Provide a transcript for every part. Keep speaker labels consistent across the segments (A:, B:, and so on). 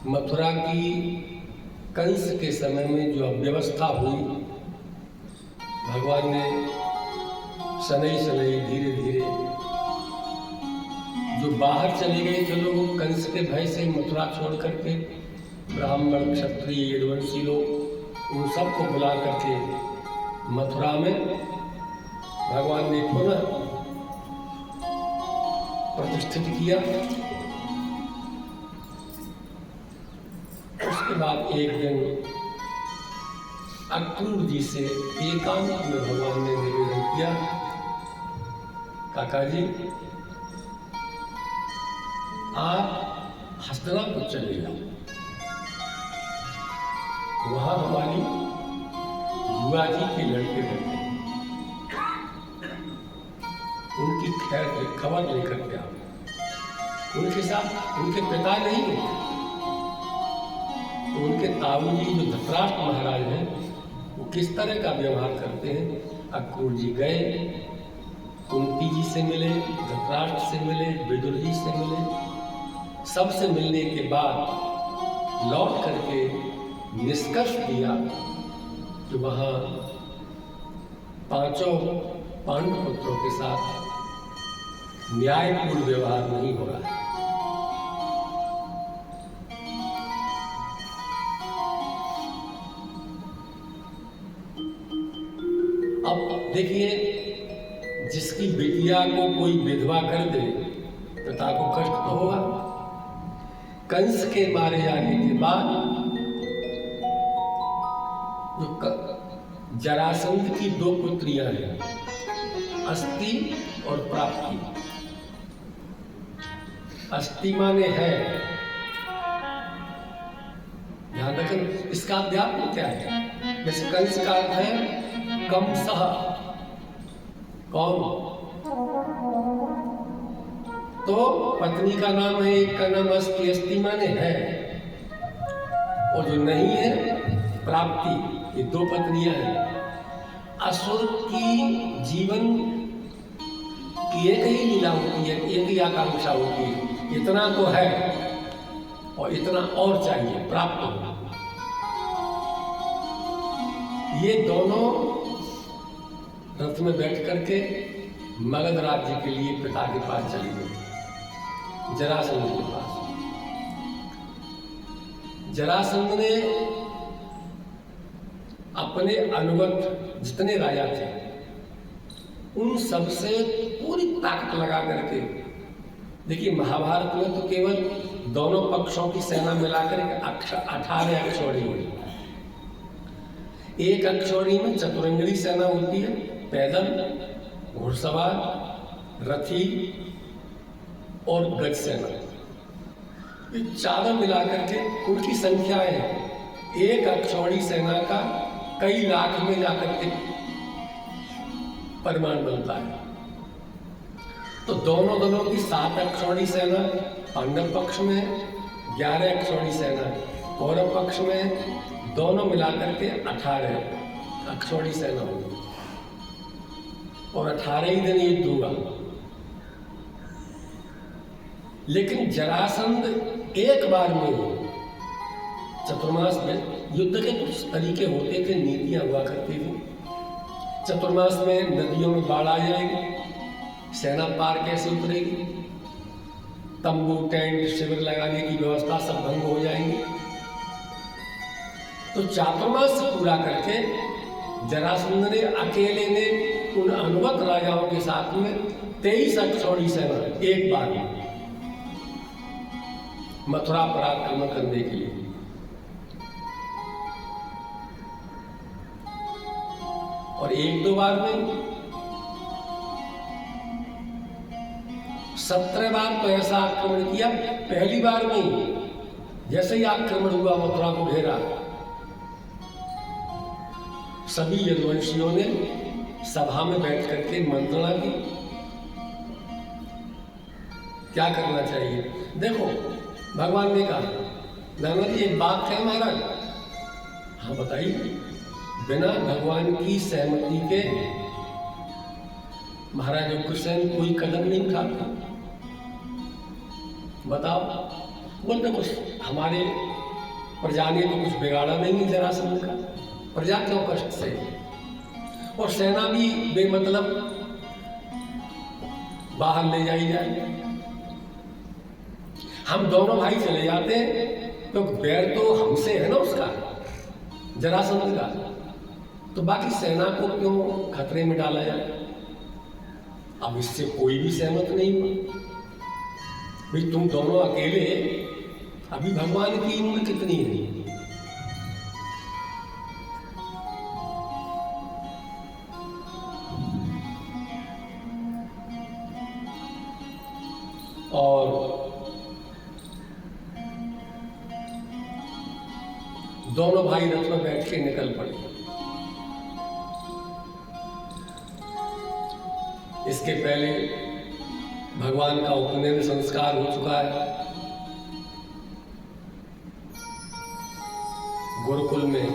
A: मथुरा की कंस के समय में जो अव्यवस्था हुई, भगवान ने शनैः शनैः धीरे धीरे जो बाहर चले गए थे लोग कंस के भय से मथुरा छोड़ करके, ब्राह्मण क्षत्रिय यदुवंशी लोग, उन सबको बुला करके मथुरा में भगवान ने पुनः प्रतिष्ठित किया। उसके बाद एक दिन अक्रूर जी से एकांत में भगवान ने निवेदन किया, काका जी आप हस्तिनापुर चले जाओ, वहां हमारी बुआ जी के लड़के रहते हैं, उनकी खबर लेकर के आओ। उनके साथ उनके पिता नहीं होते, तो उनके ताऊजी जो धृतराष्ट्र महाराज हैं वो किस तरह का व्यवहार करते हैं। अक्रूर जी गए, कुंती जी से मिले, धृतराष्ट्र से मिले, विदुर जी से मिले, सबसे मिलने के बाद लौट करके निष्कर्ष दिया कि वहाँ पांचों पांडव पुत्रों के साथ न्यायपूर्ण व्यवहार नहीं हो रहा है। अब देखिए, जिसकी बिटिया को कोई विधवा कर दे, पिता को कष्ट तो होगा। कंस के मारे जाने के बाद जरासंध की दो पुत्रियां हैं, अस्ति और प्राप्ति। अस्ति माने है, ध्यान रखें इसका अध्यात्म क्या है। जैसे कंस का अर्थ है कम सह, कौन, तो पत्नी का नाम है, एक का नाम अस्ति, अस्ति माने है, और जो नहीं है प्राप्ति, ये दो पत्नियां हैं। असुर की जीवन की एक ही लीला होती है, एक ही आकांक्षा होती है, इतना तो है और इतना और चाहिए प्राप्त हो। ये दोनों रथ में बैठ करके मगध राज्य के लिए पिता के पास चली गई, जरासंध के पास। जरासंध ने अपने अनुगत जितने राजा थे उन सबसे पूरी ताकत लगा करके, देखिए महाभारत में तो केवल दोनों पक्षों की सेना मिलाकर 18 अक्षौणी हुई। एक अक्षौणी में चतुरंगड़ी सेना होती है, पैदल, घुड़सवार, रथी और गज सेना, ये चारों मिलाकर के उनकी संख्या है। एक अक्षौणी सेना का कई लाख में जाकर के परिमाण बनता है। तो दोनों दलों की 7 अक्षौणी सेना पांडव पक्ष में, 11 अक्षौणी सेना कौरव पक्ष में, दोनों मिलाकर के 18 अक्षौणी सेना होगी और 18 ही दिन युद्ध हुआ। लेकिन जरासंध एक बार में, चतुर्मास में युद्ध के कुछ तरीके होते थे, नीतियां हुआ करती थी। चतुर्मास में नदियों में बाढ़ आ जाएगी, सेना पार कैसे उतरेगी, तंबू, टेंट, शिविर लगाने की व्यवस्था सब भंग हो जाएंगी। तो चातुर्मास पूरा करके जरासंध ने अकेले ने उन अनुगत राजाओं के साथ में 23 अक्षौणी सेना एक बार में मथुरा पर आक्रमण करने के लिए। और एक दो बार में 17 बार तो ऐसा आक्रमण किया। पहली बार में जैसे ही आक्रमण हुआ, मथुरा को घेरा, सभी यदुवंशियों ने सभा में बैठ करके मंत्रणा की, क्या करना चाहिए। देखो भगवान ने कहा, नाना जी एक बात है महाराज। हाँ बताइए। बिना भगवान की सहमति के महाराज उग्रसेन कोई कदम नहीं उठाता। बताओ। बोलते कुछ हमारे प्रजा ने तो कुछ बिगाड़ा नहीं है जरासंध का, प्रजा क्यों कष्ट से, और सेना भी बेमतलब बाहर ले जाई जाए। हम दोनों भाई चले जाते हैं तो बैर तो हमसे है ना उसका, जरासंध का, तो बाकी सेना को क्यों खतरे में डाला जाए। अब इससे कोई भी सहमत नहीं हुआ। भाई तुम दोनों अकेले, अभी भगवान की उम्र कितनी है, और दोनों भाई रथ में बैठ के निकल पड़े। इसके पहले भगवान का उपनयन संस्कार हो चुका है गुरुकुल में।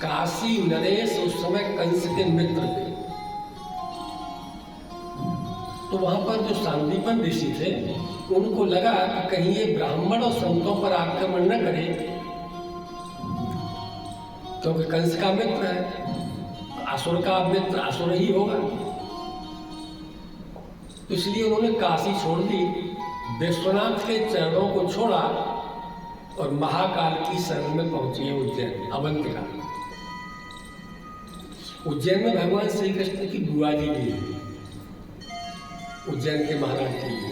A: काशी नरेश उस समय कंस के मित्र थे, तो वहां पर जो सांदीपन ऋषि थे उनको लगा कि कहीं ये ब्राह्मण और संतों पर आक्रमण न करे, क्योंकि कंस का मित्र है, असुर का मित्र असुर ही होगा। तो इसलिए उन्होंने काशी छोड़ दी, विश्वनाथ के चरणों को छोड़ा और महाकाल की शरण में पहुंचे उज्जैन, अवंतिका। उज्जैन में भगवान श्री कृष्ण की बुआ जी भी है, उज्जैन के महाराज की।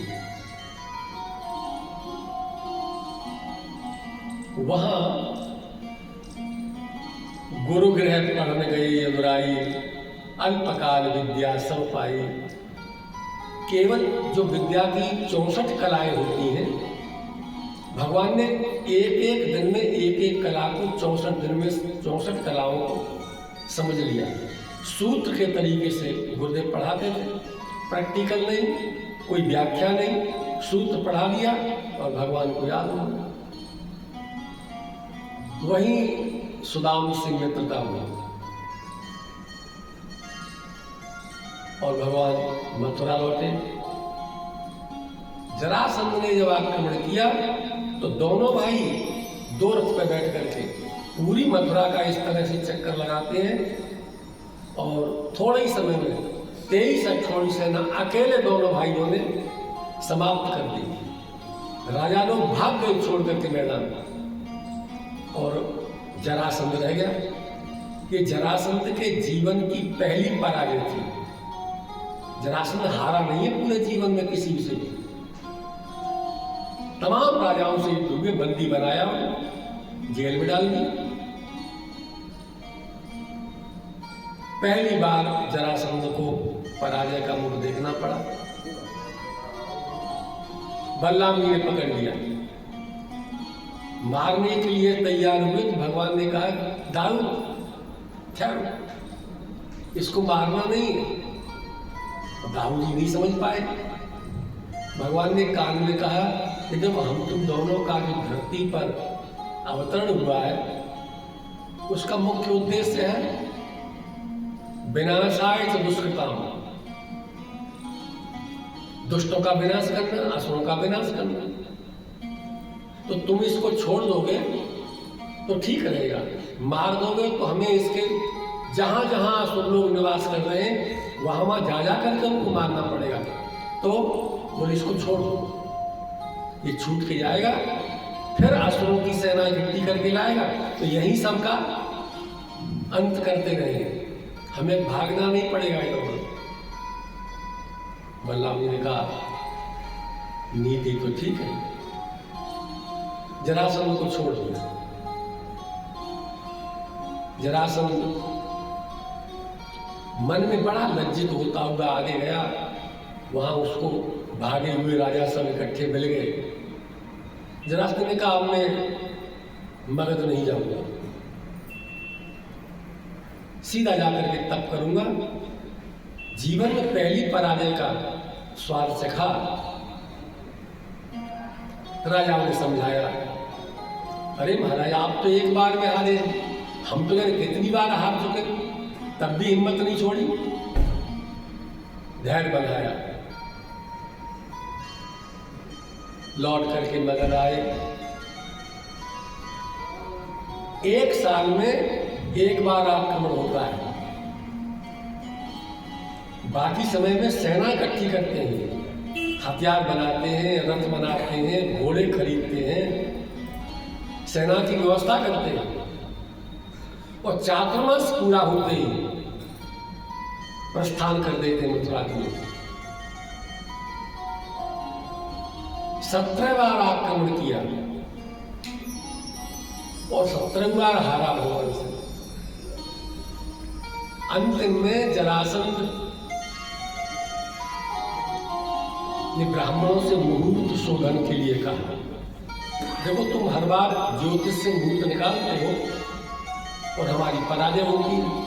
A: वहां गुरुगृह पढ़ने गए यदुराई, अल्पकाल विद्या सब पाई। केवल जो विद्या की 64 कलाएं होती हैं, भगवान ने एक एक दिन में एक एक कला को 64 दिन में 64 कलाओं को समझ लिया। सूत्र के तरीके से गुरुदेव पढ़ाते थे, प्रैक्टिकल नहीं, कोई व्याख्या नहीं, सूत्र पढ़ा दिया और भगवान को याद हो गया। वहीं सुदाम से मित्रता हुई और भगवान मथुरा लौटे। जरासंध ने जब आक्रमण किया तो दोनों भाई दो रथ पर बैठ करके पूरी मथुरा का इस तरह से चक्कर लगाते हैं और थोड़े ही समय में 23 अक्षौणी सेना अकेले दोनों भाइयों ने समाप्त कर दी। राजा लोग भाग गए छोड़ करके मैदान और जरासंध रह गया। ये जरासंध के जीवन की पहली पराजय थी। जरासंध हारा नहीं है पूरे जीवन में किसी से भी, तमाम राजाओं से युद्ध में बंदी बनाया, जेल में डाल दिया। पहली बार जरासंध को पराजय का मुख देखना पड़ा। बलराम जी ने पकड़ लिया, मारने के लिए तैयार हुए तो भगवान ने कहा दाऊ ठहरो, इसको मारना नहीं है। दाऊ जी नहीं समझ पाए। भगवान ने कान में कहा कि जब हम तुम दोनों का जो धरती पर अवतरण हुआ है उसका मुख्य उद्देश्य है विनाशाय च दुष्कृताम, दुष्टों का विनाश करना, असुरों का विनाश करना। तो तुम इसको छोड़ दोगे तो ठीक रहेगा, मार दोगे तो हमें इसके जहां जहां असुर लोग निवास कर रहे हैं वहां वहां जा जा करके उनको मारना पड़ेगा। तो बोले इसको छोड़ दो, ये छूट के जाएगा, फिर असुरों की सेना इकट्ठी करके लाएगा, तो यही सबका अंत करते रहेंगे, हमें भागना नहीं पड़ेगा इधर। बलराम जी ने कहा नीति तो ठीक है, जरासंध को छोड़ दिया। जरासंध मन में बड़ा लज्जित होता हुआ आगे गया। वहां उसको भागे हुए राजा सब इकट्ठे मिल गए। जरासंध ने कहा मैं मगध नहीं जाऊंगा, सीधा जाकर के तप करूंगा। जीवन में पहली पराजय का स्वाद चखा। राजाओं ने समझाया, अरे महाराज आप तो एक बार में हारे, हम तो यार कितनी बार हार चुके, तब भी हिम्मत नहीं छोड़ी, धैर्य बनाया। लौट करके मगध आए। एक साल में एक बार आक्रमण होता है, बाकी समय में सेना इकट्ठी करते हैं, हथियार बनाते हैं, रथ बनाते हैं, घोड़े खरीदते हैं, सेना की व्यवस्था करते हैं। और चातुर्मास पूरा होते ही प्रस्थान कर देते हैं मथुरा के लोग। 17 बार आक्रमण किया और 17 बार हारा भगवान से। अंतिम में जरासंध ने ब्राह्मणों से मुहूर्त शोधन के लिए कहा, देखो तुम हर बार ज्योतिष से मुहूर्त निकालते हो और हमारी पराजय होती है,